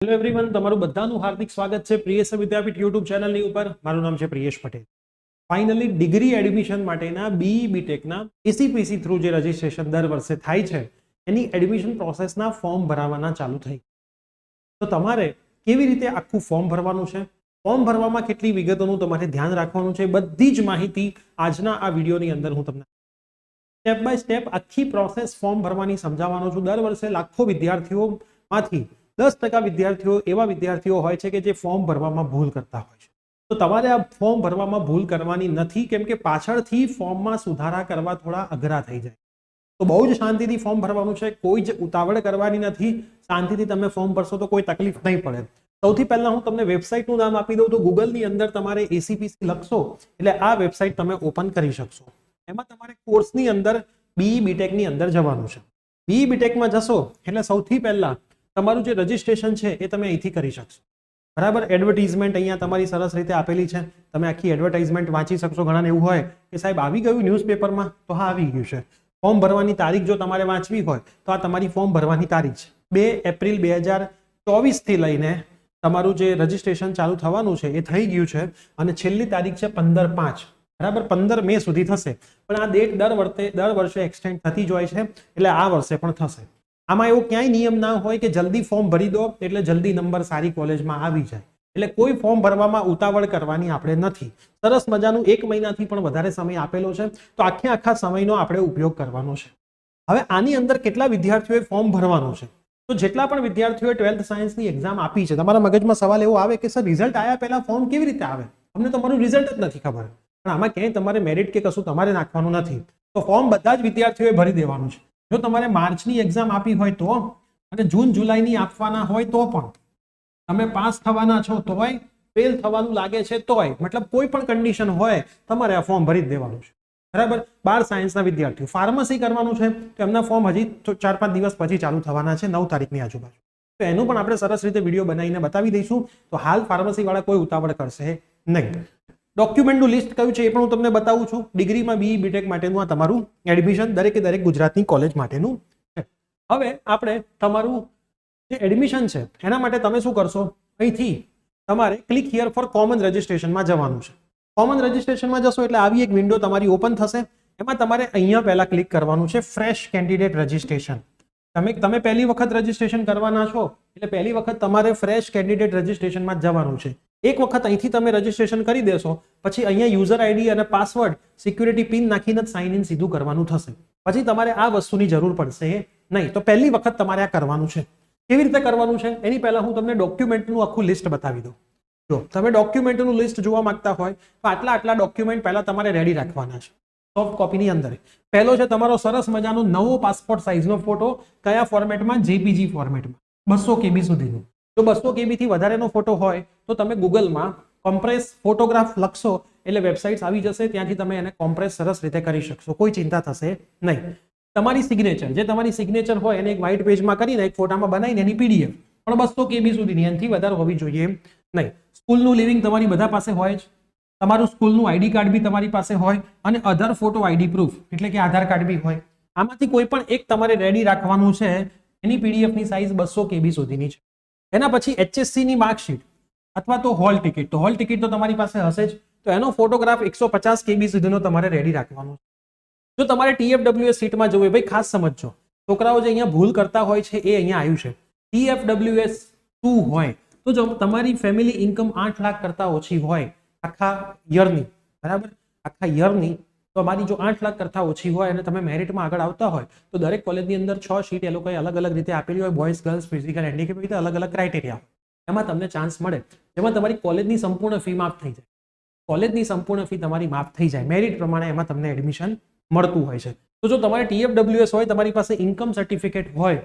Hello everyone, તમારું બધાનું હાર્દિક સ્વાગત છે પ્રિયેશ વિદ્યાપીઠ યુટ્યુબ ચેનલની ઉપર. મારું નામ છે Priyesh Patel. Finally degree admission માટેના બીઈ બીટેકના એસીપીસી થ્રુ જે રજીસ્ટ્રેશન દર વર્ષે થાય છે એની એડમિશન પ્રોસેસના ફોર્મ ભરાવાના ચાલુ થઈ. તો તમારે કેવી રીતે આખું ફોર્મ ભરવાનું છે, ફોર્મ ભરવામાં કેટલી વિગતોનું તમારે ધ્યાન રાખવાનું છે, બધી જ માહિતી આજના આ વિડીયોની અંદર હું તમને સ્ટેપ બાય સ્ટેપ આખી પ્રોસેસ ફોર્મ ભરવાની સમજાવવાનો છું. દર વર્ષે લાખો વિદ્યાર્થીઓમાંથી 10% વિદ્યાર્થીઓ એવા વિદ્યાર્થીઓ હોય છે કે જે ફોર્મ ભરવામાં ભૂલ કરતા હોય છે. તો તમારે આ ફોર્મ ભરવામાં ભૂલ કરવાની નથી, કેમ કે પાછળથી ફોર્મમાં સુધારા કરવા થોડા અઘરા થઈ જાય. તો બહુ જ શાંતિથી ફોર્મ ભરવાનું છે, કોઈ જ ઉતાવળ કરવાની નથી. શાંતિથી તમે ફોર્મ ભરશો તો કોઈ તકલીફ નહીં પડે. સૌથી પહેલા હું તમને વેબસાઇટનું નામ આપી દઉં તો ગૂગલની અંદર તમારે એસીપીસી લખશો એટલે આ વેબસાઇટ તમે ઓપન કરી શકશો. એમાં તમારે કોર્સની અંદર બીઈ બીટેકની અંદર જવાનું છે. બીઈ બીટેકમાં જશો એટલે સૌથી પહેલા તમારું જે રજીસ્ટ્રેશન છે એ તમે અહીંથી કરી શકશો. બરાબર, એડવર્ટાઇઝમેન્ટ અહીંયા તમારી સરસ રીતે આપેલી છે, તમે આખી એડવર્ટાઇઝમેન્ટ વાંચી શકશો. ઘણાને એવું હોય કે સાહેબ આવી ગયું ન્યૂઝપેપરમાં, તો હા આવી ગયું છે. ફોર્મ ભરવાની તારીખ જો તમારે વાંચવી હોય તો આ તમારી ફોર્મ ભરવાની તારીખ છે. 2 એપ્રિલ 2024 થી લઈને તમારું જે રજીસ્ટ્રેશન ચાલુ થવાનું છે એ થઈ ગયું છે અને છેલ્લી તારીખ છે 15/5. બરાબર, 15 મે સુધી થશે. પણ આ ડેટ દર વર્ષે એક્સટેન્ડ થતી જ હોય છે, એટલે આ વર્ષે પણ થશે. આમાં એવો ક્યાંય નિયમ ના હોય કે જલ્દી ફોર્મ ભરી દો એટલે જલ્દી નંબર સારી કોલેજમાં આવી જાય. એટલે કોઈ ફોર્મ ભરવામાં ઉતાવળ કરવાની આપણે નથી. સરસ મજાનું 1 મહિનાથી પણ વધારે સમય આપેલો છે, તો આખા સમયનો આપણે ઉપયોગ કરવાનો છે. હવે આની અંદર કેટલા વિદ્યાર્થીઓએ ફોર્મ ભરવાનું છે? તો જેટલા પણ વિદ્યાર્થીઓએ 12th સાયન્સની એક્ઝામ આપી છે, તમારા મગજમાં સવાલ એવો આવે કે સર રિઝલ્ટ આવ્યા પહેલા ફોર્મ કેવી રીતે આવે? અમને તમારું રિઝલ્ટ જ નથી ખબર. પણ આમાં ક્યાંય તમારે મેરિટ કે કશું તમારે નાખવાનું નથી. તો ફોર્મ બધા જ વિદ્યાર્થીઓએ ભરી દેવાનું છે. જો તમારે માર્ચની એક્ઝામ આપી હોય તો અને જૂન જુલાઈની આપવાના હોય તો પણ તમે પાસ થવાના છો તોય, ફેલ થવાનું લાગે છે તોય, મતલબ કોઈ પણ કન્ડિશન હોય તમારે આ ફોર્મ ભરી જ દેવાનું છે. બરાબર, 12 સાયન્સના વિદ્યાર્થીઓ ફાર્મસી કરવાનું છે તો એમના ફોર્મ હજી 4-5 દિવસ પછી ચાલુ થવાના છે, 9 તારીખની આજુબાજુ. તો એનું પણ આપણે સરસ રીતે વિડીયો બનાવીને બતાવી દઈશું. તો હાલ ફાર્મસી વાળા કોઈ ઉતાવળ કરશે નહીં. ડોક્યુમેન્ટનું લિસ્ટ કયું છે એ પણ હું તમને બતાવું છું. ડિગ્રીમાં બીઈ બીટેક માટેનું આ તમારું એડમિશન દરેકે દરેક ગુજરાતની કોલેજ માટેનું છે. હવે આપણે તમારું જે એડમિશન છે એના માટે તમે શું કરશો, અહીંથી તમારે ક્લિક હિયર ફોર કોમન રજિસ્ટ્રેશનમાં જવાનું છે. કોમન રજિસ્ટ્રેશનમાં જશો એટલે આવી એક વિન્ડો તમારી ઓપન થશે. એમાં તમારે અહીંયા પહેલા ક્લિક કરવાનું છે ફ્રેશ કેન્ડિડેટ રજિસ્ટ્રેશન. તમે પહેલી વખત રજિસ્ટ્રેશન કરવાના છો એટલે પહેલી વખત તમારે ફ્રેશ કેન્ડિડેટ રજિસ્ટ્રેશનમાં જવાનું છે. એક વખત અહીંથી તમે રજિસ્ટ્રેશન કરી દેશો પછી અહીંયા યુઝર આઈડી અને પાસવર્ડ સિક્યુરિટી પિન નાખીને જ સાઇન ઇન સીધું કરવાનું થશે. પછી તમારે આ વસ્તુની જરૂર પડશે નહીં. તો પહેલી વખત તમારે આ કરવાનું છે. કેવી રીતે કરવાનું છે એની પહેલા હું તમને ડોક્યુમેન્ટનું આખું લિસ્ટ બતાવી દઉં. જો તમે ડોક્યુમેન્ટનું લિસ્ટ જોવા માંગતા હોય તો આટલા ડોક્યુમેન્ટ પહેલા તમારે રેડી રાખવાના છે સોફ્ટ કોપીની અંદર. પહેલો છે તમારો સરસ મજાનો નવો પાસપોર્ટ સાઇઝનો ફોટો. કયા ફોર્મેટમાં? જેપીજી ફોર્મેટમાં, 200 KB સુધીનું. જો 200 KB થી વધારેનો ફોટો હોય તો તમે ગૂગલમાં કોમ્પ્રેસ ફોટોગ્રાફ લખશો એટલે વેબસાઇટ્સ આવી જશે, ત્યાંથી તમે એને કોમ્પ્રેસ સરસ રીતે કરી શકશો, કોઈ ચિંતા થશે નહીં. તમારી સિગ્નેચર, જે તમારી સિગ્નેચર હોય એને એક વ્હાઇટ પેજમાં કરીને એક ફોટામાં બનાવીને એની PDF પણ 200 KB સુધીની, એનાથી વધારે હોવી જોઈએ નહીં. સ્કૂલનું લિવિંગ તમારી બધા પાસે હોય જ, તમારું સ્કૂલનું આઈડી કાર્ડ બી તમારી પાસે હોય અને અધર ફોટો આઈડી પ્રૂફ એટલે કે આધાર કાર્ડ બી હોય. આમાંથી કોઈ પણ એક તમારે રેડી રાખવાનું છે. એની PDF ની સાઇઝ 200 KB સુધીની છે. એના પછી HSC ની માર્કશીટ અથવા તો હોલ ટિકિટ. તો હોલ ટિકિટ તો તમારી પાસે હશે જ, તો એનો ફોટોગ્રાફ 150 KB સુધીનો તમારે રેડી રાખવાનો છે. જો તમારે TFWS સીટમાં જવું હોય, ભાઈ ખાસ સમજજો, છોકરાઓ જે અહીંયા ભૂલ કરતા હોય છે એ અહીંયા આવ્યું છે. TFWS શું હોય? તો જો તમારી ફેમિલી ઇન્કમ 8 લાખ કરતા ઓછી હોય આખા યરની, બરાબર, આખા યરની, તો અમારી જો 8 લાખ કરતા ઓછી હોય અને તમે મેરિટમાં આગળ આવતા હોય તો દરેક કોલેજની અંદર 6 સીટ એ લોકોએ અલગ અલગ રીતે આપેલી હોય. બોયઝ, ગર્લ્સ, ફિઝિકલ હેન્ડીકેપ, રીતે અલગ અલગ ક્રાઇટેરિયા. એમાં તમને ચાન્સ મળે જેમાં તમારી કોલેજની સંપૂર્ણ ફી માફ થઈ જાય. કોલેજની સંપૂર્ણ ફી તમારી માફ થઈ જાય મેરિટ પ્રમાણે, એમાં તમને એડમિશન મળતું હોય છે. તો જો તમારે TFWS હોય, તમારી પાસે ઇન્કમ સર્ટિફિકેટ હોય,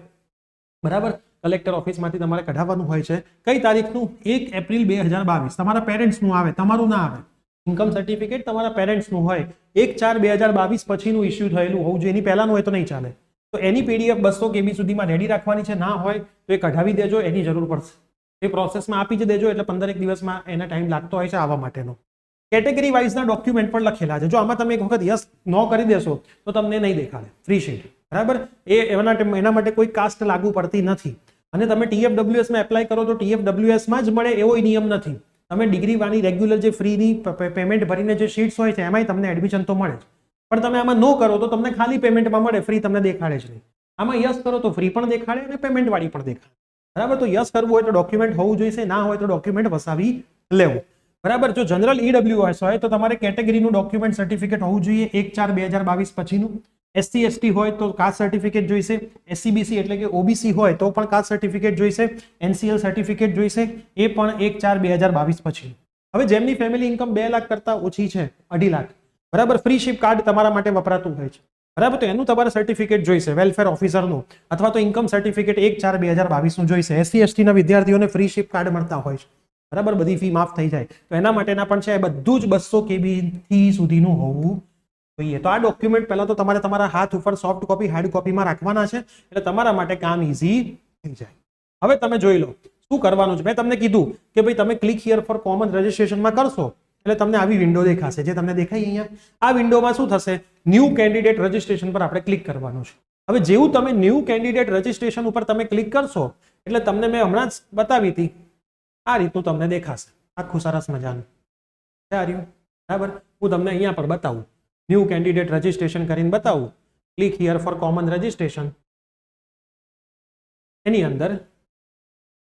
બરાબર, કલેક્ટર ઓફિસમાંથી તમારે કઢાવવાનું હોય છે. કઈ તારીખનું? 1 એપ્રિલ 2022. તમારા પેરેન્ટ્સનું આવે, તમારું ના આવે. ઇન્કમ સર્ટિફિકેટ તમારા પેરેન્ટ્સનું હોય, 1/4/2022 પછીનું ઇસ્યુ થયેલું હોવું જોઈએ. એની પહેલાનું હોય તો નહીં ચાલે. તો એની PDF 200 KB સુધીમાં રેડી રાખવાની છે. ના હોય તો એ કઢાવી દેજો, એની જરૂર પડશે. એ પ્રોસેસમાં આપી જ દેજો, એટલે 15 દિવસમાં એને ટાઈમ લાગતો હોય છે આવવા માટેનો. કેટેગરી વાઇઝના ડોક્યુમેન્ટ પણ લખેલા છે. જો આમાં તમે એક વખત યસ નો કરી દેશો તો તમને નહીં દેખાડે ફ્રી શીટ, બરાબર. એના માટે કોઈ કાસ્ટ લાગુ પડતી નથી. અને તમે TFWS માં એપ્લાય કરો તો TFWS માં જ મળે એવો નિયમ નથી. તમે ડિગ્રી વાળી રેગ્યુલર જે ફ્રીની પેમેન્ટ ભરીને જે શીટ્સ હોય છે એમાંય તમને એડમિશન તો મળે જ, પણ તમે આમાં નો કરો તો તમને ખાલી પેમેન્ટમાં મળે, ફ્રી તમને દેખાડે જ નહીં. આમાં યસ કરો તો ફ્રી પણ દેખાડે અને પેમેન્ટ વાળી પણ દેખાડે. બરાબર, તો યસ કરવું હોય તો ડોક્યુમેન્ટ હોવું જોઈએ, ના હોય તો ડોક્યુમેન્ટ વસાવી લેવું. બરાબર, જો જનરલ EWS હોય તો તમારે કેટેગરીનું ડોક્યુમેન્ટ સર્ટિફિકેટ હોવું જોઈએ 1/4/2022 પછીનું. SC/ST હોય તો કાસ્ટ સર્ટિફિકેટ જોઈશે. SC/BC એટલે કે OBC હોય તો પણ કાસ્ટ સર્ટિફિકેટ જોઈશે. NCL સર્ટિફિકેટ જોઈશે, એ પણ 1/4/2022 પછી. હવે જેમની ફેમિલી ઇન્કમ 2 લાખ કરતા ઓછી છે, 2.5 લાખ, બરાબર, ફ્રી શિપ કાર્ડ તમારા માટે વપરાતું હોય છે. બરાબર, તો એનું તમારે સર્ટિફિકેટ જોઈશે વેલફેર ઓફિસરનું, અથવા તો ઇન્કમ સર્ટિફિકેટ 1/4/2022 નું જોઈશે. SC/ST ના વિદ્યાર્થીઓને ફ્રી શિપ કાર્ડ મળતા હોય છે. બરાબર, બધી ફી માફ થઈ જાય તો એના માટેના પણ છે. બધું જ 200 KB સુધીનું હોવું જોઈએ. તો આ ડોક્યુમેન્ટ પહેલા તો તમારે તમારા હાથ ઉપર સોફ્ટ કોપી હાર્ડ કોપીમાં રાખવાના છે, એટલે તમારા માટે કામ ઈઝી થઈ જાય. હવે તમે જોઈ લો શું કરવાનું છે. મેં તમને કીધું કે ભાઈ તમે ક્લિક હિયર ફોર કોમન રજિસ્ટ્રેશનમાં કરશો એટલે તમને આવી વિન્ડો દેખાશે, જે તમને દેખાય અહીંયા. આ વિન્ડોમાં શું થશે, ન્યૂ કેન્ડિડેટ રજિસ્ટ્રેશન પર આપણે ક્લિક કરવાનું છે. હવે જેવું તમે ન્યૂ કેન્ડિડેટ રજિસ્ટ્રેશન ઉપર તમે ક્લિક કરશો એટલે તમને મેં હમણાં જ બતાવી હતી આ રીતનું તમને દેખાશે, આખું સરસ મજાનું. બરાબર, હું તમને અહીંયા પર બતાવું, ન્યૂ કેન્ડિડેટ રજિસ્ટ્રેશન કરીને બતાવું. Click here for common registration, એની અંદર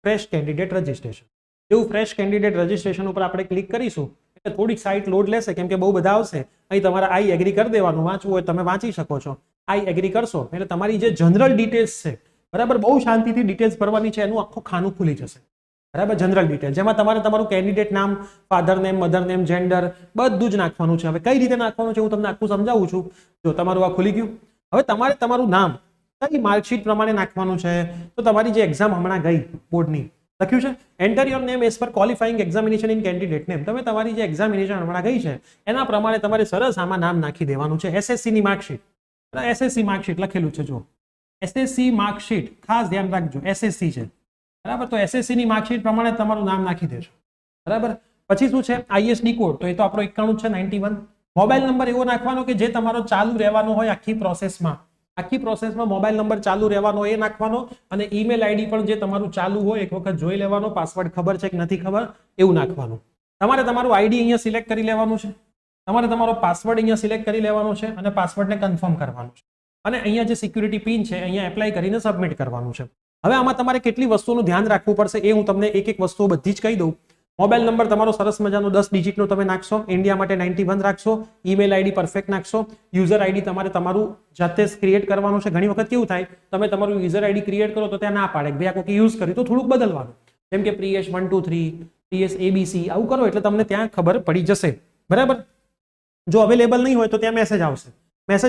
ફ્રેશ કેન્ડિડેટ રજિસ્ટ્રેશન. જેવું ફ્રેશ કેન્ડિડેટ રજિસ્ટ્રેશન ઉપર આપણે ક્લિક કરીશું એટલે થોડીક સાઇટ લોડ લેશે, કેમ કે બહુ બધા આવશે. અહીં તમારે આઈ એગ્રી કરી દેવાનું, વાંચવું હોય તમે વાંચી શકો છો. આઈ એગ્રી કરશો એટલે તમારી જે જનરલ ડિટેલ્સ છે, બરાબર, બહુ શાંતિથી ડિટેલ્સ ભરવાની છે, એનું આખું ખાનું ખુલી જશે. બરાબર, જનરલ ડિટેલ જેમાં તમારે તમારું કેન્ડિડેટ નામ, father name, mother name, gender બધું જ નાખવાનું છે. હવે કઈ રીતે નાખવાનું છે હું તમને આખું સમજાવું છું. જો તમારું આ ખુલી ગયું, હવે તમારે તમારું નામ કઈ માર્કશીટ પ્રમાણે નાખવાનું છે. તો તમારી જે એક્ઝામ હમણાં ગઈ બોર્ડની લખ્યું છે enter your name as per qualifying examination in candidate name. તમે તમારી જે એક્ઝામિનેશન હમણાં ગઈ છે એના પ્રમાણે તમારે સરસ આમાં નામ નાખી દેવાનું છે. SSC ની માર્કશીટ, SSC માર્કશીટ લખેલું છે, જો SSC માર્કશીટ, ખાસ ધ્યાન રાખજો SSC છે. બરાબર, તો SSC ની માર્કશીટ પ્રમાણે તમારું નામ નાખી દેજો. બરાબર, પછી શું છે, ISD કોડ, તો એ તો આપણો 91 છે 91. મોબાઈલ નંબર એવો નાખવાનો કે જે તમારો ચાલુ રહેવાનો હોય આખી પ્રોસેસમાં મોબાઈલ નંબર ચાલુ રહેવાનો એ નાખવાનો. અને ઈમેલ આઈડી પણ જે તમારું ચાલુ હોય એક વખત જોઈ લેવાનો, પાસવર્ડ ખબર છે કે નથી ખબર એવું નાખવાનું. તમારે તમારું આઈડી અહીંયા સિલેક્ટ કરી લેવાનું છે, તમારે તમારો પાસવર્ડ અહીંયા સિલેક્ટ કરી લેવાનો છે અને પાસવર્ડને કન્ફર્મ કરવાનું છે. અને અહીંયા જે સિક્યુરિટી પિન છે અહીંયા એપ્લાય કરીને સબમિટ કરવાનું છે. હવે આમાં તમારે કેટલી વસ્તુનું ધ્યાન રાખવું પડશે એ હું તમને એક એક વસ્તુ બધી જ કહી દઉં. મોબાઈલ નંબર તમારો સરસ મજાનો 10 ડિજિટનો તમે નાખશો, ઇન્ડિયા માટે 91 રાખશો. ઈમેલ આઈડી પરફેક્ટ નાખશો. યુઝર આઈડી તમારે તમારું જાતે જ ક્રિએટ કરવાનું છે. ઘણી વખત કેવું થાય, તમે તમારું યુઝર આઈડી ક્રિએટ કરો તો ત્યાં ના પાડે કે ભાઈ આ કોઈ યુઝ કર્યું, તો થોડુંક બદલવાનું, જેમ કે પ્રિયેશ 123, પ્રિયેશ ABC આવું કરો એટલે તમને ત્યાં ખબર પડી જશે. બરાબર, જો અવેલેબલ નહીં હોય તો ત્યાં મેસેજ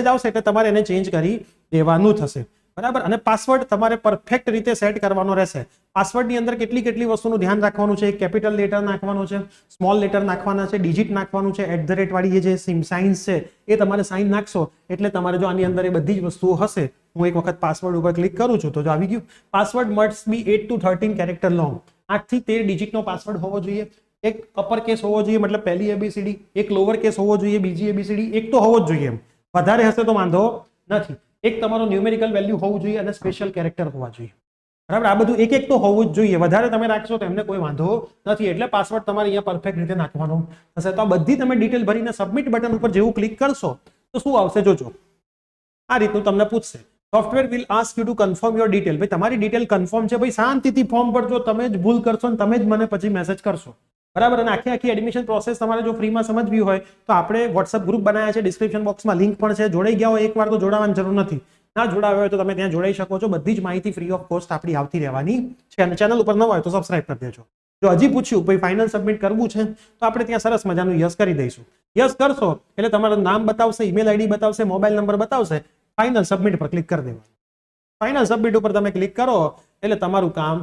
આવશે એટલે તમારે એને ચેન્જ કરી દેવાનું થશે. બરાબર, અને પાસવર્ડ તમારે પરફેક્ટ રીતે સેટ કરવાનો રહેશે. પાસવર્ડની અંદર કેટલી વસ્તુનું ધ્યાન રાખવાનું છે. કેપિટલ લેટર નાખવાનો છે, સ્મોલ લેટર નાખવાના છે, ડિજિટ નાખવાનું છે, @ વાળી જે સાઇન્સ છે એ તમારે સાઇન નાખશો એટલે તમારે જો આની અંદર એ બધી જ વસ્તુઓ હશે. હું એક વખત પાસવર્ડ ઉપર ક્લિક કરું છું તો જો આવી ગયું. Password must be 8 to 13 character long, 8 થી 13 ડિજિટનો પાસવર્ડ હોવો જોઈએ. એક અપર કેસ હોવો જોઈએ, મતલબ પહેલી ABCD, એક લોઅર કેસ હોવો જોઈએ, બીજી ABCD, એક તો હોવો જ જોઈએ. એમ વધારે હશે તો વાંધો નથી. એક તમારો ન્યુમેરિકલ વેલ્યુ હોવું જોઈએ અને સ્પેશિયલ કેરેક્ટર હોવા જોઈએ. બરાબર, આ બધું એક તો હોવું જ જોઈએ. વધારે તમે નાખશો તો એમને કોઈ વાંધો નથી. એટલે પાસવર્ડ તમારે અહીંયા પરફેક્ટ રીતે નાખવાનો થશે. તો આ બધી તમે ડિટેલ ભરીને સબમિટ બટન ઉપર જેવું ક્લિક કરશો તો શું આવશે જોજો, આ રીતનું તમને પૂછશે. Software will ask you to confirm your detail. ભાઈ તમારી ડિટેલ કન્ફર્મ છે, ભાઈ શાંતિથી ફોર્મ ભરજો. તમે જ ભૂલ કરશો ને તમે જ મને પછી મેસેજ કરશો. બરાબર, અને આખી એડમિશન પ્રોસેસ તમારે જો ફ્રીમાં સમજવી હોય તો આપણે વોટ્સઅપ ગ્રુપ બનાવ્યા છે, ડિસ્ક્રિપ્શન બોક્સમાં લિંક પણ છે. જોડાઈ ગયા હોય એકવાર તો જોડાવાની જરૂર નથી. ના જોડાવ્યા હોય તો તમે ત્યાં જોડાઈ શકો છો. બધી જ માહિતી ફ્રી ઓફ કોસ્ટ આપણી આવતી રહેવાની છે. અને ચેનલ ઉપર ન હોય તો સબસ્ક્રાઇબ કરી દેજો. જો હજી પૂછ્યું ભાઈ ફાઇનલ સબમિટ કરવું છે તો આપણે ત્યાં સરસ મજાનું યસ કરી દઈશું. યસ કરશો એટલે તમારું નામ બતાવશે, ઈમેલ આઈડી બતાવશે, મોબાઈલ નંબર બતાવશે. ફાઇનલ સબમિટ પર ક્લિક કરી દેવાનું. ફાઇનલ સબમિટ ઉપર તમે ક્લિક કરો એટલે તમારું કામ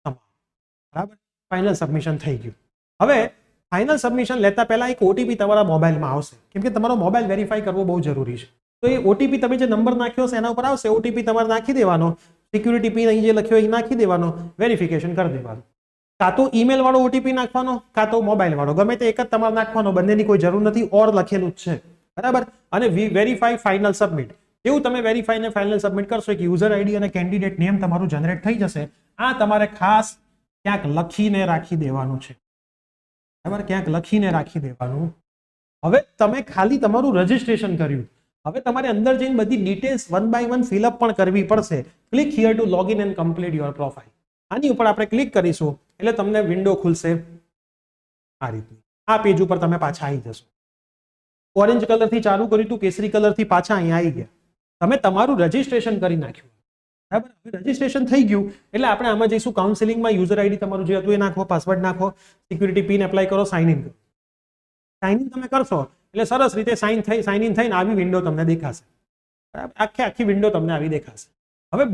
બરાબર ફાઇનલ સબમિશન થઈ ગયું. હવે ફાઇનલ સબમિશન લેતા પહેલા એક OTP તમારા મોબાઈલમાં આવશે, કેમ કે તમારો મોબાઈલ વેરીફાઈ કરવો બહુ જરૂરી છે. તો એ OTP તમે જે નંબર નાખ્યો છે એના ઉપર આવશે. OTP તમારે નાખી દેવાનો, સિક્યુરિટી પિન અહીં જે લખ્યો એ નાખી દેવાનો, વેરિફિકેશન કરી દેવાનું. કાં તો ઈમેલ વાળો OTP નાખવાનો, કાં તો મોબાઈલ વાળો, ગમે તે એક જ તમારે નાખવાનો. બંનેની કોઈ જરૂર નથી, ઓર લખેલું જ છે. બરાબર, અને વેરીફાઈ ફાઇનલ સબમિટ. એવું તમે વેરીફાઈ ને ફાઇનલ સબમિટ કરશો કે યુઝર આઈડી અને કેન્ડિડેટ નેમ તમારું જનરેટ થઈ જશે આ તમારે ખાસ ક્યાંક લખીને રાખી દેવાનું છે, બરાબર, ક્યાંક લખીને રાખી દેવાનું. હવે તમે ખાલી તમારું રજીસ્ટ્રેશન કર્યું, હવે તમારે અંદર જઈને બધી details one by one fill up પણ કરવી પડશે. Click here to login and complete your profile. આની ઉપર આપણે ક્લિક કરીશું એટલે તમને વિન્ડો ખુલશે આ રીતની. આ પેજ ઉપર તમે પાછા આવી જશો. ઓરેન્જ કલરથી ચાલુ કર્યું હતું, કેસરી કલરથી પાછા અહીંયા આવી ગયા. તમે તમારું રજીસ્ટ્રેશન કરી નાખ્યું, બરાબર. હવે રજીસ્ટ્રેશન થઈ ગયું એટલે આપણે આમાં જઈશું કાઉન્સિલિંગમાં. યુઝર આઈડી તમારું જે હતું એ નાખો, પાસવર્ડ નાખો, સિક્યુરિટી પિન એપ્લાય કરો, સાઇન ઇન કરો. સાઇન ઇન તમે કરશો એટલે સરસ રીતે સાઇન ઇન થઈને આવી વિન્ડો તમને દેખાશે, બરાબર. આખી વિન્ડો તમને આવી દેખાશે. હવે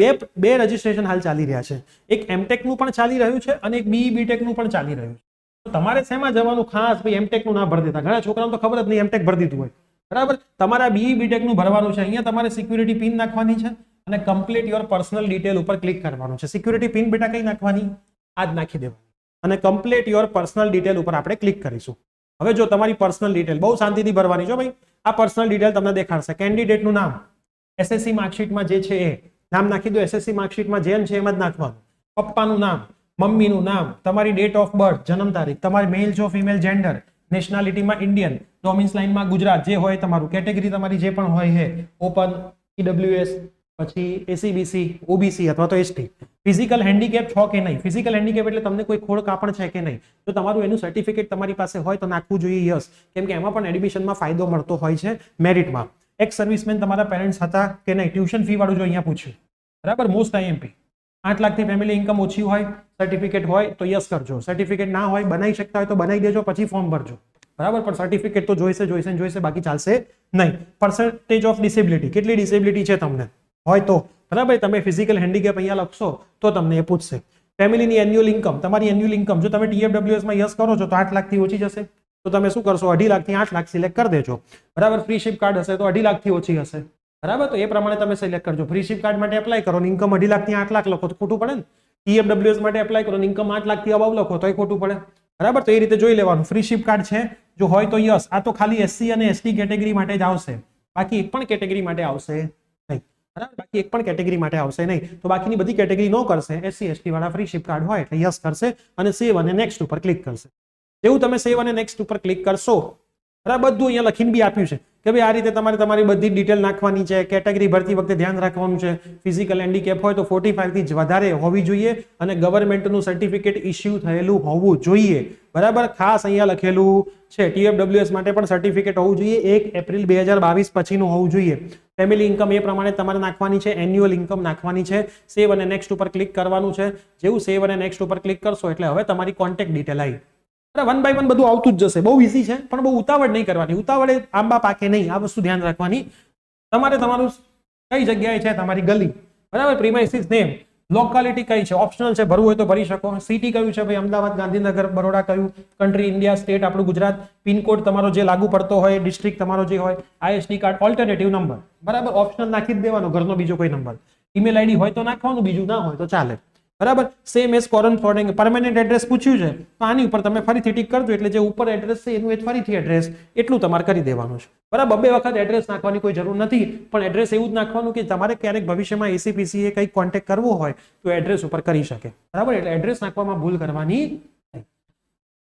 બે રજીસ્ટ્રેશન હાલ ચાલી રહ્યા છે. એક એમટેક નું પણ ચાલી રહ્યું છે અને એક બીઈ બીટેક નું પણ ચાલી રહ્યું છે. તો તમારે શેમાં જવાનું? ખાસ ભાઈ એમટેક નું ના ભરી દેતા. ઘણા છોકરાઓને તો ખબર જ નહીં એમટેક ભરી દીધું હોય, બરાબર. તમારા બીઈ બીટેક નું ભરવાનું છે. અહીંયા તમારે સિક્યુરિટી પિન નાખવાની છે અને કમ્પ્લીટ યોર પર્સનલ ડિટેલ ઉપર ક્લિક કરવાનું છે. સિક્યુરિટી પિન બેટા કઈ નાખવાની? આ જ નાખી દેવાની અને કમ્પ્લીટ યોર પર્સનલ ડિટેલ ઉપર આપણે ક્લિક કરીશું. હવે જો તમારી પર્સનલ ડિટેલ બહુ શાંતિથી ભરવાની છો ભાઈ. આ પર્સનલ ડિટેલ તમને દેખાડશે. કેન્ડિડેટનું નામ, એસએસસી માર્કશીટમાં જે છે એ નામ નાખી દો. એસએસસી માર્કશીટમાં જેમ છે એમ જ નાખવાનું. પપ્પાનું નામ, મમ્મીનું નામ, તમારી ડેટ ઓફ બર્થ, જન્મ તારીખ, તમારી મેલ છો ફિમેલ જેન્ડર, નેશનાલિટીમાં ઇન્ડિયન, ડોમિન્સ લાઇનમાં ગુજરાત જે હોય તમારું, કેટેગરી તમારી જે પણ હોય છે, ઓપન, ઈડબ્લ્યુએસ, પછી એસીબીસી, ઓબીસી અથવા તો એસટી. ફિઝિકલ હેન્ડીકેપ છો કે નહીં? ફિઝિકલ હેન્ડીકેપ એટલે તમને કોઈ ખોડ કાપણ છે કે નહીં? તો તમારું એનું સર્ટિફિકેટ તમારી પાસે હોય તો નાખવું જોઈએ યસ, કેમ કે એમાં પણ એડમિશનમાં ફાયદો મળતો હોય છે મેરિટમાં. એક્સ સર્વિસમેન તમારા પેરેન્ટ્સ હતા કે નહીં? ટ્યુશન ફી વાળું જો અહીંયા પૂછ્યું, બરાબર. મોસ્ટ આઈએમપી 8 લાખથી ફેમિલી ઇન્કમ ઓછી હોય, સર્ટિફિકેટ હોય તો યસ કરજો. સર્ટિફિકેટ ના હોય, બનાવી શકતા હોય તો બનાવી દેજો, પછી ફોર્મ ભરજો, બરાબર. પણ સર્ટિફિકેટ તો જોઈશે, બાકી ચાલશે નહીં. પર્સન્ટેજ ઓફ ડિસેબિલિટી, કેટલી ડિસેબિલિટી છે તમને હોય તો, બરાબર. તમે ફિઝિકલ હેન્ડીકેપ અહીંયા લખશો તો તમને એ પૂછશે. ફેમિલીની એન્યુઅલ ઇન્કમ, તમારી એન્યુઅલ ઇન્કમ જો તમે TFWS માં યસ કરો છો તો 8 લાખથી ઓછી જશે, તો તમે શું કરશો? 2.5 લાખથી 8 લાખ સિલેક્ટ કરી દેજો, બરાબર. ફ્રી શિપ કાર્ડ હશે તો 2.5 લાખથી ઓછી હશે, બરાબર. તો એ પ્રમાણે તમે સિલેક્ટ કરજો. ફ્રી શિપ કાર્ડ માટે એપ્લાય કરો, ઇન્કમ 2.5 લાખથી 8 લાખ લખો તો ખોટું પડે ને. TFWS માટે એપ્લાય કરો, ઇન્કમ 8 લાખથી અબાવ લખો તો એ ખોટું પડે, બરાબર. તો એ રીતે જોઈ લેવાનું. ફ્રી શિપ કાર્ડ છે જો હોય તો યસ. આ તો ખાલી SC અને ST કેટેગરી માટે જ આવશે, બાકી એક પણ કેટેગરી માટે આવશે નહીં, બરાબર. બાકી એક પણ કેટેગરી માટે આવશે નહીં. તો બાકીની બધી કેટેગરી નો કરશે. SC ST વાળા ફ્રી શિપ કાર્ડ હોય એટલે યસ કરશે અને સેવ અને નેક્સ્ટ ઉપર ક્લિક કરશે. જેવું તમે સેવ અને નેક્સ્ટ ઉપર ક્લિક કરશો, બરાબર, બધું અહીંયા લખીને બી આપ્યું છે કે ભાઈ આ રીતે તમારી બધી ડિટેલ નાખવાની છે. કેટેગરી ભરતી વખતે ધ્યાન રાખવાનું છે. ફિઝિકલ હેન્ડીકેપ હોય તો 45 થી વધારે હોવી જોઈએ અને ગવર્મેન્ટનું સર્ટિફિકેટ ઇસ્યુ થયેલું હોવું જોઈએ, બરાબર. ખાસ અહીંયા લખેલું છે TFWS માટે પણ સર્ટિફિકેટ હોવું જોઈએ. 1 એપ્રિલ 2022 પછીનું હોવું જોઈએ. ફેમિલી ઇન્કમ એ પ્રમાણે તમારે નાખવાની છે. એન્યુઅલ ઇન્કમ નાખવાની છે. સેવ અને નેક્સ્ટ ઉપર ક્લિક કરવાનું છે. જેવું સેવ અને નેક્સ્ટ ઉપર ક્લિક કરશો એટલે હવે તમારી કોન્ટેક્ટ ડિટેલ આવી. વન બાય વન બધું આવતું જ જશે. બહુ ઈઝી છે પણ બહુ ઉતાવળ નહીં કરવાની. ઉતાવળે આંબા પાકે નહીં, આ વસ્તુ ધ્યાન રાખવાની. તમારે તમારું કઈ જગ્યાએ છે તમારી ગલી, બરાબર. પ્રીમાઇસીસ નેમ, લોકાલિટી કઈ છે, ઓપ્શનલ છે, ભરવું હોય તો ભરી શકો. સિટી કયું છે ભાઈ? અમદાવાદ, ગાંધીનગર, બરોડા કયું? કન્ટ્રી ઇન્ડિયા, સ્ટેટ આપણું ગુજરાત. પિનકોડ તમારો જે લાગુ પડતો હોય, ડિસ્ટ્રિક્ટ તમારો જે હોય, ISD કાર્ડ, ઓલ્ટરનેટિવ નંબર, બરાબર. ઓપ્શનલ નાખી જ દેવાનો, ઘરનો બીજો કોઈ નંબર. ઈમેલ આઈડી હોય તો નાખવાનું, બીજું ના હોય તો ચાલે, બરાબર. Same as corresponding. Permanent address પૂછ્યું છે તો આની ઉપર તમે ફરીથી ટીક કરજો એટલે જે ઉપર એડ્રેસ છે એનું ફરીથી એડ્રેસ એટલું તમારે કરી દેવાનું છે, બરાબર. 2 વખત એડ્રેસ નાખવાની કોઈ જરૂર નથી, પણ એડ્રેસ એવું જ નાખવાનું કે તમારે ક્યારેક ભવિષ્યમાં ACPC એ કંઈક કોન્ટેક્ટ કરવો હોય તો એડ્રેસ ઉપર કરી શકે, બરાબર. એટલે એડ્રેસ નાખવામાં ભૂલ કરવાની નહીં.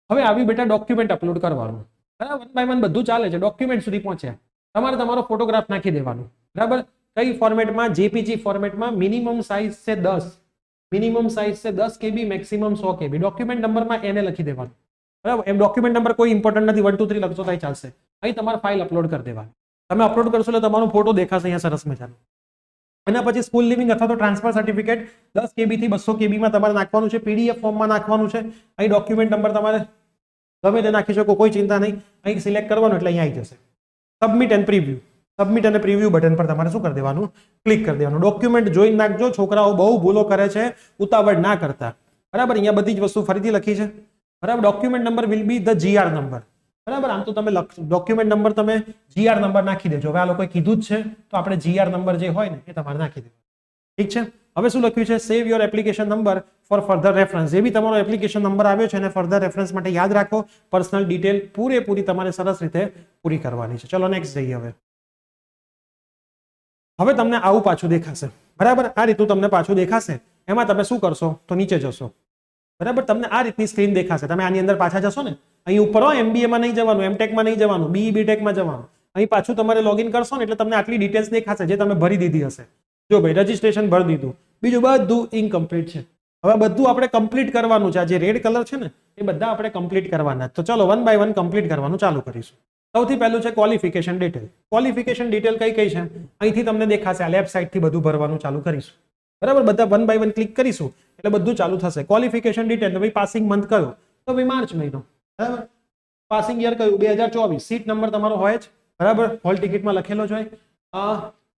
હવે આવી બેટા ડોક્યુમેન્ટ અપલોડ કરવાનું, બરાબર. વન બાય વન બધું ચાલે છે. ડોક્યુમેન્ટ સુધી પહોંચ્યા તમારે તમારો ફોટોગ્રાફ નાખી દેવાનું, બરાબર. કઈ ફોર્મેટમાં? JPG ફોર્મેટમાં. મિનિમમ સાઇઝ છે 10, મિનિમમ સાઇઝ છે 10 KB, મેક્સિમમ 100 KB. ડોક્યુમેન્ટ નંબરમાં એને લખી દેવાનું, બરાબર. એમ ડોક્યુમેન્ટ નંબર કોઈ ઇમ્પોર્ટન્ટ નથી, 1 2 3 લખશો તો ચાલશે. અહીં તમારે ફાઇલ અપલોડ કરી દેવાની. તમે અપલોડ કરશો એટલે તમારો ફોટો દેખાશે અહીંયા સરસ મજાનો. એના પછી સ્કૂલ લિવિંગ અથવા તો ટ્રાન્સફર સર્ટિફિકેટ 10 KB થી 200 KB માં તમારે નાખવાનું છે. PDF ફોર્મમાં નાખવાનું છે. અહીં ડોક્યુમેન્ટ નંબર તમારે ગમે તે નાખી શકો, કોઈ ચિંતા નહીં. અહીં સિલેક્ટ કરવાનું એટલે અહીંયા આવી જશે. Submit and preview. સબમિટ અને પ્રિવ્યુ બટન પર તમારે શું કરી દેવાનું? ક્લિક કરી દેવાનું. ડોક્યુમેન્ટ જોઈને નાખજો. છોકરાઓ બહુ ભૂલો કરે છે, ઉતાવળ ના કરતા, બરાબર. અહીંયા બધી જ વસ્તુ ફરીથી લખી છે, બરાબર. Document number will B the GR number, બરાબર. આમ તો તમે ડોક્યુમેન્ટ નંબર તમે GR નંબર નાખી દેજો. હવે આ લોકોએ કીધું જ છે તો આપણે GR નંબર જે હોય ને એ તમારે નાખી દેવાનું, ઠીક છે. હવે શું લખ્યું છે? સેવ your application number four further reference. જે બી તમારો એપ્લિકેશન નંબર આવ્યો છે એને ફર્ધર રેફરન્સ માટે યાદ રાખો. પર્સનલ ડિટેલ પૂરેપૂરી તમારે સરસ રીતે પૂરી કરવાની છે. ચલો નેક્સ્ટ જઈએ. હવે તમને આવું પાછું દેખાશે, બરાબર. આ રીતનું તમને પાછું દેખાશે એમાં તમે શું કરશો તો નીચે જશો, બરાબર. તમને આ રીતની સ્ક્રીન દેખાશે. તમે આની અંદર પાછા જશો ને, અહીં ઉપર MBAમાં નહીં જવાનું, એમટેકમાં નહીં જવાનું, BE BTECમાં જવાનું. અહીં પાછું તમારે લોગિન કરશો ને એટલે તમને આટલી ડિટેલ્સ દેખાશે જે તમે ભરી દીધી હશે. જો ભાઈ રજીસ્ટ્રેશન ભરી દીધું, બીજું બધું ઇનકમ્પ્લીટ છે. હવે બધું આપણે કમ્પ્લીટ કરવાનું છે. આ જે રેડ કલર છે ને એ બધા આપણે કમ્પ્લીટ કરવાના. તો ચલો 1 by 1 કમ્પ્લીટ કરવાનું ચાલુ કરીશું. સૌથી પહેલું છે ક્વોલિફિકેશન ડિટેલ. ક્વોલિફિકેશન ડિટેલ કઈ કઈ છે અહીંથી તમને દેખાશે. આ લેફ્ટ સાઈડથી બધું ભરવાનું ચાલુ કરીશું, બરાબર. બધા 1 by 1 ક્લિક કરીશું એટલે બધું ચાલુ થશે. ક્વોલિફિકેશન ડિટેલ, તો ભાઈ પાસિંગ મંથ કયો, તો ભાઈ માર્ચ મહિનો, બરાબર. પાસિંગ યર કયું, 2024. સીટ નંબર તમારો હોય જ, બરાબર, હોલ ટિકિટમાં લખેલો જ હોય.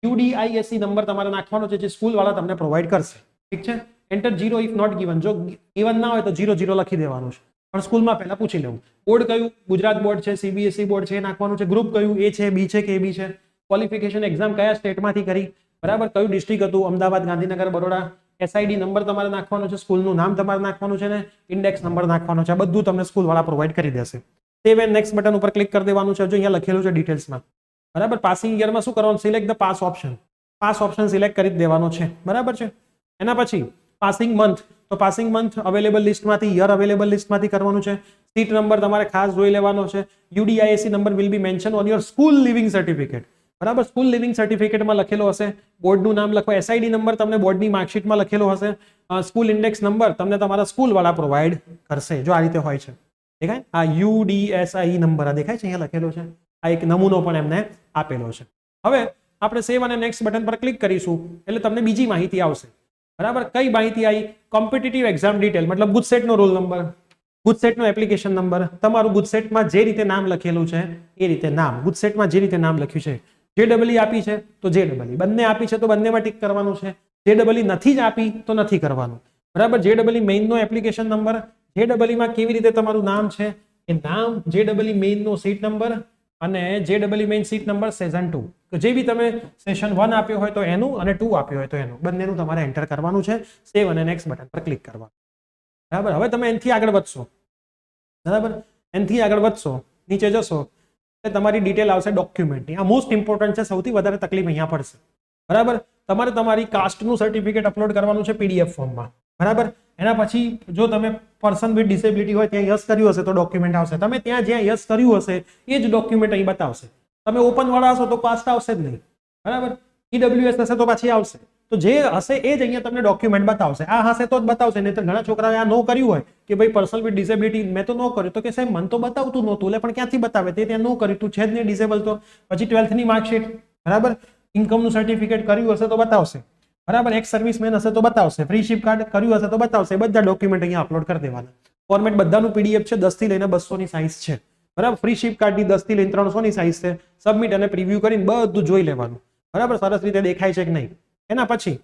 UDISC નંબર તમારે નાખવાનો છે જે સ્કૂલ વાળા તમને પ્રોવાઈડ કરશે, ઠીક છે. એન્ટર 0 ઇફ નોટ ગિવન, જો ગિવન ના હોય તો 0 લખી દેવાનું છે, પણ સ્કૂલમાં પહેલા પૂછી લેવું. બોર્ડ કયું, ગુજરાત બોર્ડ છે, CBSE બોર્ડ છે એ નાખવાનું છે. ગ્રુપ કયું, A છે, B છે કે AB છે. ક્વોલિફિકેશન એક્ઝામ કયા સ્ટેટમાંથી કરી, બરાબર. કયું ડિસ્ટ્રિક્ટ હતું, અમદાવાદ, ગાંધીનગર, બરોડા. SID નંબર તમારે નાખવાનો છે, સ્કૂલનું નામ તમારે નાખવાનું છે ને ઇન્ડેક્સ નંબર નાખવાનો છે. આ બધું તમને સ્કૂલ વાળા પ્રોવાઈડ કરી દેશે. સેવ એન્ડ નેક્સ્ટ બટન ઉપર ક્લિક કરી દેવાનું છે. જો અહીંયા લખેલું છે ડિટેલ્સમાં, બરાબર. પાસિંગ યરમાં શું કરવાનું, select the pass option. Pass option select કરી દેવાનો છે, બરાબર છે. એના પછી પાસિંગ મંથ, તો પાસિંગ મંથ અવેલેબલ લિસ્ટમાંથી, યર અવેલેબલ લિસ્ટમાંથી કરવાનું છે. સીટ નંબર તમારે ખાસ જોઈ લેવાનો છે. UDISC number will be mention on your school leaving certificate, બરાબર. સ્કૂલ લિવિંગ સર્ટિફિકેટમાં લખેલો હશે. બોર્ડનું નામ લખો. SID નંબર તમને બોર્ડની માર્કશીટમાં લખેલો હશે. સ્કૂલ ઇન્ડેક્સ નંબર તમને તમારા સ્કૂલ વાળા પ્રોવાઈડ કરશે. જો આ રીતે હોય છે, દેખાય આ UDSI નંબર આ દેખાય છે, અહીંયા લખેલો છે. આ એક નમૂનો પણ એમને આપેલો છે. હવે આપણે સેવ અને નેક્સ્ટ બટન પર ક્લિક કરીશું એટલે તમને બીજી માહિતી આવશે, બરાબર. કઈ માહિતી આવી, કોમ્પિટિટિવ એક્ઝામ ડિટેલ, મતલબ ગુજસેટનો રોલ નંબર, ગુજસેટનો એપ્લિકેશન નંબર, તમારું ગુજસેટમાં જે રીતે નામ લખેલું છે એ રીતે નામ, ગુજસેટમાં જે રીતે નામ લખ્યું છે. JEE આપી છે તો JEE, બંને આપી છે તો બંનેમાં ટિક કરવાનું છે. JEE નથી જ આપી તો નથી કરવાનું, બરાબર. JEE મેઇનનો એપ્લિકેશન નંબર, JEE માં કેવી રીતે તમારું નામ છે એ નામ, JEE મેઇનનો સીટ નંબર અને JEE main seat number session 2. તો જે બી તમે સેશન 1 આપ્યો હોય તો એનું અને 2 આપ્યો હોય તો એનું, બંનેનું તમારે એન્ટર કરવાનું છે. સેવ અને નેક્સ્ટ બટન પર ક્લિક કરવાનું, બરાબર. હવે તમે એનથી આગળ વધશો, બરાબર. એનથી આગળ વધશો, નીચે જશો એટલે તમારી ડિટેલ આવશે ડોક્યુમેન્ટની. આ મોસ્ટ ઇમ્પોર્ટન્ટ છે, સૌથી વધારે તકલીફ અહીંયા પડશે, બરાબર. તમારે તમારી કાસ્ટનું સર્ટિફિકેટ અપલોડ કરવાનું છે PDF ફોર્મમાં, બરાબર. એના પછી જો તમે પર્સન વિથ ડિસેબિલિટી હોય ત્યાં યસ કર્યું હશે તો ડોક્યુમેન્ટ આવશે. તમે ત્યાં જ્યાં યસ કર્યું હશે એ જ ડોક્યુમેન્ટ અહીં બતાવશે. તમે ઓપન વાળા હશો તો કાસ્ટ આવશે જ નહીં, બરાબર. EWS હશે તો પાછી આવશે. તો જે હશે એ જ અહીંયા તમને ડોક્યુમેન્ટ બતાવશે. આ હશે તો જ બતાવશે, નહીં તો ઘણા છોકરાઓએ આ નો કર્યું હોય કે ભાઈ પર્સન વિથ ડિસેબિલિટી મેં તો નો કર્યું, તો કે સાહેબ મને તો બતાવતું નહોતું, એટલે પણ ક્યાંથી બતાવે, તે ત્યાં નો કર્યું, તું છે જ નહીં ડિસેબલ. તો પછી 12th ની માર્કશીટ, બરાબર. ઇન્કમનું સર્ટિફિકેટ કર્યું હશે તો બતાવશે, બરાબર. એક્સ સર્વિસમેન હશે તો બતાવશે. ફ્રી શિપ કાર્ડ કર્યું હશે તો બતાવશે. બધા ડોક્યુમેન્ટ અહીંયા અપલોડ કરી દેવાના. ફોર્મેટ બધાનું PDF છે, 10 થી લઈને 200 ની સાઇઝ છે, બરાબર. ફ્રી શિપ કાર્ડની 10 થી લઈને 300 ની સાઇઝ છે. સબમિટ અને પ્રિવ્યુ કરીને બધું જોઈ લેવાનું, બરાબર. સરસ રીતે દેખાય છે કે નહીં. એના પછી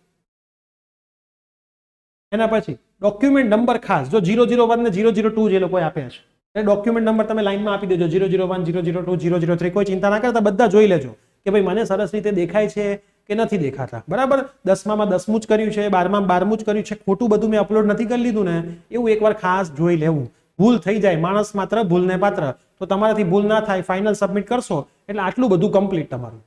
ડોક્યુમેન્ટ નંબર ખાસ, જો 001 ને 002 જે લોકોએ આપ્યા છે એ ડોક્યુમેન્ટ નંબર તમે લાઈનમાં આપી દેજો. 001, 002, 003, કોઈ ચિંતા ના કરતા, બધા જોઈ લેજો કે ભાઈ મને સરસ રીતે દેખાય છે કે નથી દેખાતા, બરાબર. 10માં 10મું જ કર્યું છે, 12માં 12મું જ કર્યું છે, ખોટું બધું મેં અપલોડ નથી કરી લીધું ને, એવું એકવાર ખાસ જોઈ લેવું. ભૂલ થઈ જાય, માણસ માત્ર ભૂલને પાત્ર, તો તમારાથી ભૂલ ના થાય, ફાઇનલ સબમિટ કરશો એટલે આટલું બધું કમ્પ્લીટ તમારું.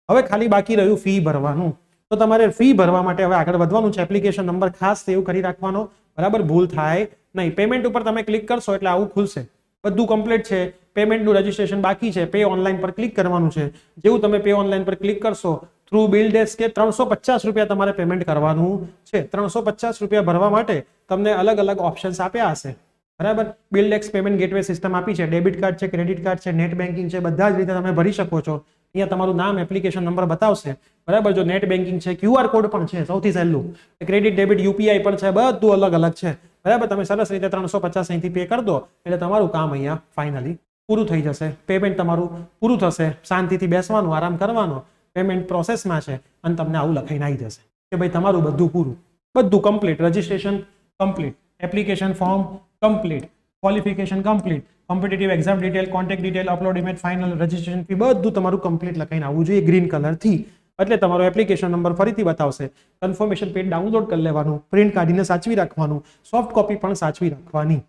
હવે ખાલી બાકી રહ્યું ફી ભરવાનું. તો તમારે ફી ભરવા માટે હવે આગળ વધવાનું છે. એપ્લિકેશન નંબર ખાસ સેવ કરી રાખવાનો, બરાબર. ભૂલ થાય નહીં. પેમેન્ટ ઉપર તમે ક્લિક કરશો એટલે આવું ખુલશે. બધું કમ્પ્લીટ છે. પેમેન્ટનું રજીસ્ટ્રેશન બાકી છે. પે ઓનલાઈન પર ક્લિક કરવાનું છે. જેવું તમે પે ઓનલાઈન પર ક્લિક કરશો થ્રુ બિલ ડેસ્ક કે 350 રૂપિયા તમારે પેમેન્ટ કરવાનું છે. 350 રૂપિયા ભરવા માટે તમને અલગ અલગ ઓપ્શન્સ આપ્યા હશે, બરાબર. Bill desk payment gateway system આપી છે. ડેબિટ કાર્ડ છે, ક્રેડિટ કાર્ડ છે, નેટ બેન્કિંગ છે, બધા જ રીતે તમે ભરી શકો છો. અહીંયા તમારું નામ, એપ્લિકેશન નંબર બતાવશે, બરાબર. જો નેટ બેન્કિંગ છે, QR કોડ પણ છે, સૌથી સહેલું. ક્રેડિટ, ડેબિટ, UPI પણ છે, બધું અલગ અલગ છે, બરાબર. તમે સરસ રીતે 350 અહીંથી પે કરી દો એટલે તમારું કામ અહીંયા ફાઇનલી પૂરું થઈ જશે. પેમેન્ટ તમારું પૂરું થશે. શાંતિથી બેસવાનું, આરામ કરવાનો. પેમેન્ટ પ્રોસેસમાં છે અને તમને આવું લખાઈને આવી જશે કે ભાઈ તમારું બધું પૂરું, બધું complete. Registration complete, application form complete, qualification complete, competitive exam detail, contact detail, upload image, final, registration fee, બધું તમારું કમ્પ્લીટ લખાઈને આવવું જોઈએ ગ્રીન કલરથી. એટલે તમારો એપ્લિકેશન નંબર ફરીથી બતાવશે. કન્ફર્મેશન પેજ ડાઉનલોડ કરી લેવાનું, પ્રિન્ટ કાઢીને સાચવી રાખવાનું, સોફ્ટ કોપી પણ સાચવી રાખવાની,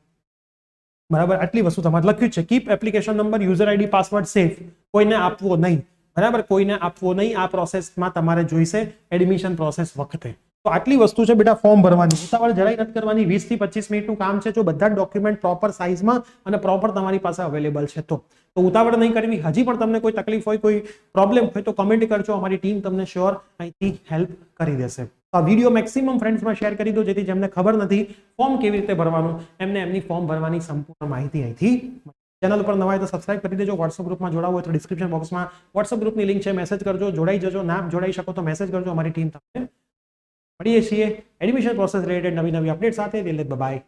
બરાબર. આટલી વસ્તુ તમારે લખ્યું છે. Keep application number, user ID, password safe, કોઈને આપવો નહીં, બરાબર. કોઈને આપવો નહીં. આ પ્રોસેસમાં તમારે જોઈશે એડમિશન પ્રોસેસ વખતે. તો આટલી વસ્તુ છે બેટા ફોર્મ ભરવાની. ઉતાવળ જરાય નથી કરવાની. 20 થી 25 મિનિટનું કામ છે. જો બધા ડોક્યુમેન્ટ પ્રોપર સાઇઝમાં અને પ્રોપર તમારી પાસે અવેલેબલ છે તો ઉતાવળ નહીં કરવી. હજી પણ તમને કોઈ તકલીફ હોય, કોઈ પ્રોબ્લેમ હોય તો કમેન્ટ કરજો. અમારી ટીમ તમને શ્યોર અહીંથી હેલ્પ કરી દેશે. આ વિડીયો મેક્સિમમ ફ્રેન્ડ્સમાં શેર કરી દો, જેથી જેમને ખબર નથી ફોર્મ કેવી રીતે ભરવાનું, એમને એમની ફોર્મ ભરવાની સંપૂર્ણ માહિતી અહીંથી. ચેનલ પર નવા હોય તો સબસ્ક્રાઇબ કરી દેજો. વોટ્સઅપ ગ્રુપમાં જોડાવું હોય તો ડિસ્ક્રિપ્શન બોક્સમાં વોટ્સઅપ ગ્રુપની લિંક છે, મેસેજ કરજો. જોડાઈ જજો. ના જોડાઈ શકો તો મેસેજ કરજો. અમારી ટીમ તમને મળીએ છીએ એડમિશન પ્રોસેસ રિલેટેડ નવી અપડેટ સાથે. બાય.